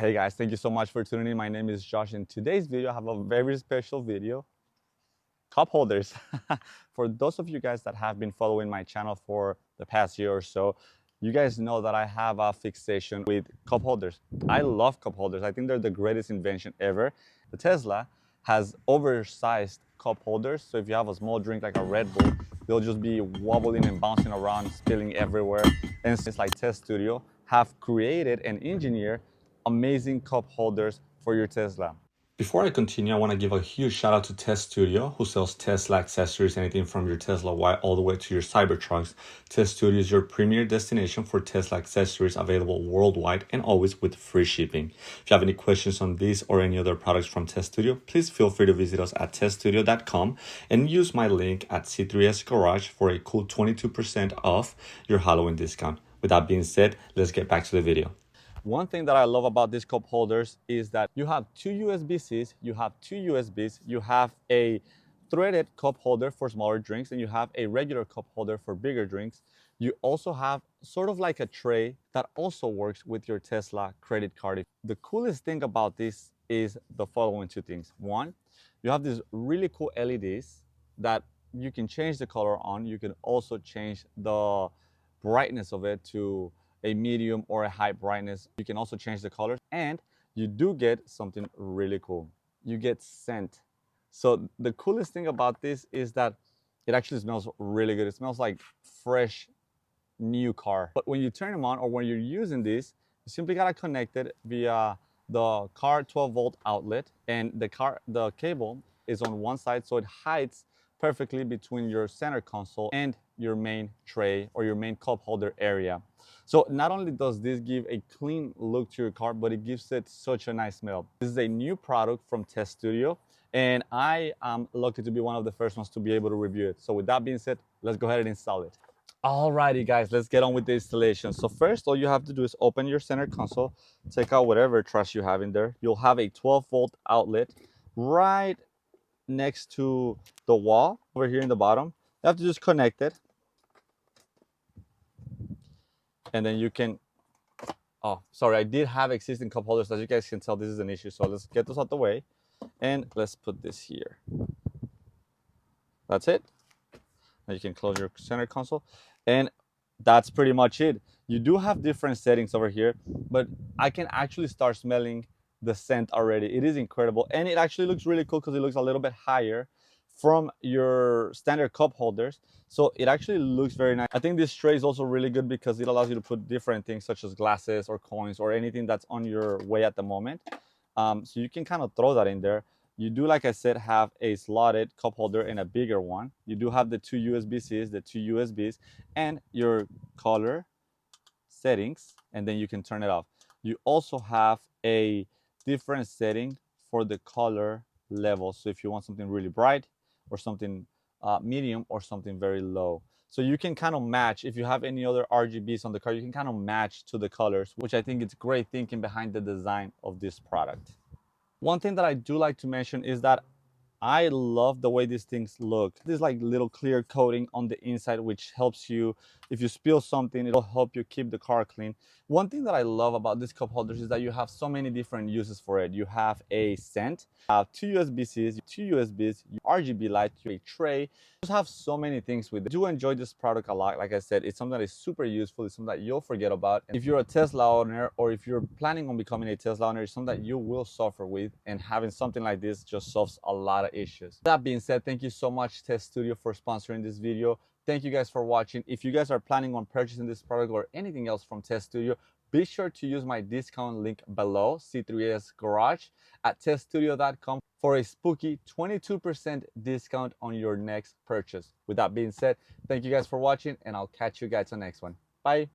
Hey guys, thank you so much for tuning in. My name is Josh. In today's video, I have a very special video, cup holders. For those of you guys that have been following my channel for the past year or so, you guys know that I have a fixation with cup holders. I love cup holders. I think they're the greatest invention ever. The Tesla has oversized cup holders. So if you have a small drink like a Red Bull, they'll just be wobbling and bouncing around, spilling everywhere. And since like Tesstudio have created and engineered amazing cup holders for your Tesla. Before I continue, I want to give a huge shout out to Tesstudio, who sells Tesla accessories, anything from your Tesla Y all the way to your Cybertrucks. Tesstudio is your premier destination for Tesla accessories, available worldwide and always with free shipping. If you have any questions on these or any other products from Tesstudio, please feel free to visit us at Tesstudio.com and use my link at C3S Garage for a cool 22% off your Halloween discount. With that being said, let's get back to the video. One thing that I love about these cup holders is that you have two USB-Cs, you have two USBs, you have a threaded cup holder for smaller drinks, and you have a regular cup holder for bigger drinks. You also have sort of like a tray that also works with your Tesla credit card. The coolest thing about this is the following two things. One, you have these really cool LEDs that you can change the color on. You can also change the brightness of it to a medium or a high brightness. You can also change the colors, and you do get something really cool. You get scent. So the coolest thing about this is that it actually smells really good. It smells like fresh new car. But when you turn them on or when you're using this, you simply gotta connect it via the car 12-volt outlet, and the cable is on one side, so it hides perfectly between your center console and your main tray or your main cup holder area. So not only does this give a clean look to your car, but it gives it such a nice smell. This is a new product from Tesstudio, and I am lucky to be one of the first ones to be able to review it. So with that being said, let's go ahead and install it. Alrighty guys, let's get on with the installation. So first, all you have to do is open your center console, take out whatever trash you have in there. You'll have a 12-volt outlet right next to the wall over here in the bottom. You have to just connect it, and then you can, oh sorry, I did have existing cup holders. As you guys can tell, this is an issue, so let's get this out the way and let's put this here. That's it. Now you can close your center console, and that's pretty much it. You do have different settings over here, but I can actually start smelling the scent already. It is incredible, and it actually looks really cool because it looks a little bit higher from your standard cup holders, so it actually looks very nice. I think this tray is also really good because it allows you to put different things such as glasses or coins or anything that's on your way at the moment. So you can kind of throw that in there. You do, like I said, have a slotted cup holder and a bigger one. You do have the two USB-Cs, the two USBs, and your color settings, and then you can turn it off. You also have a different setting for the color level. So if you want something really bright or something medium or something very low. So you can kind of match, if you have any other RGBs on the car, you can kind of match to the colors, which I think it's great thinking behind the design of this product. One thing that I do like to mention is that I love the way these things look. There's like little clear coating on the inside, which helps you, if you spill something, it'll help you keep the car clean. One thing that I love about these cup holders is that you have so many different uses for it. You have a scent, two USB-Cs, two USBs, RGB light, a tray. You just have so many things with it. I do enjoy this product a lot. Like I said, it's something that is super useful. It's something that you'll forget about. And if you're a Tesla owner, or if you're planning on becoming a Tesla owner, it's something that you will suffer with, and having something like this just solves a lot of issues. That being said, thank you so much, Tesstudio, for sponsoring this video. Thank you guys for watching. If you guys are planning on purchasing this product or anything else from Tesstudio, be sure to use my discount link below, C3S Garage, at Tesstudio.com for a spooky 22% discount on your next purchase. With that being said, thank you guys for watching, and I'll catch you guys on the next one. Bye.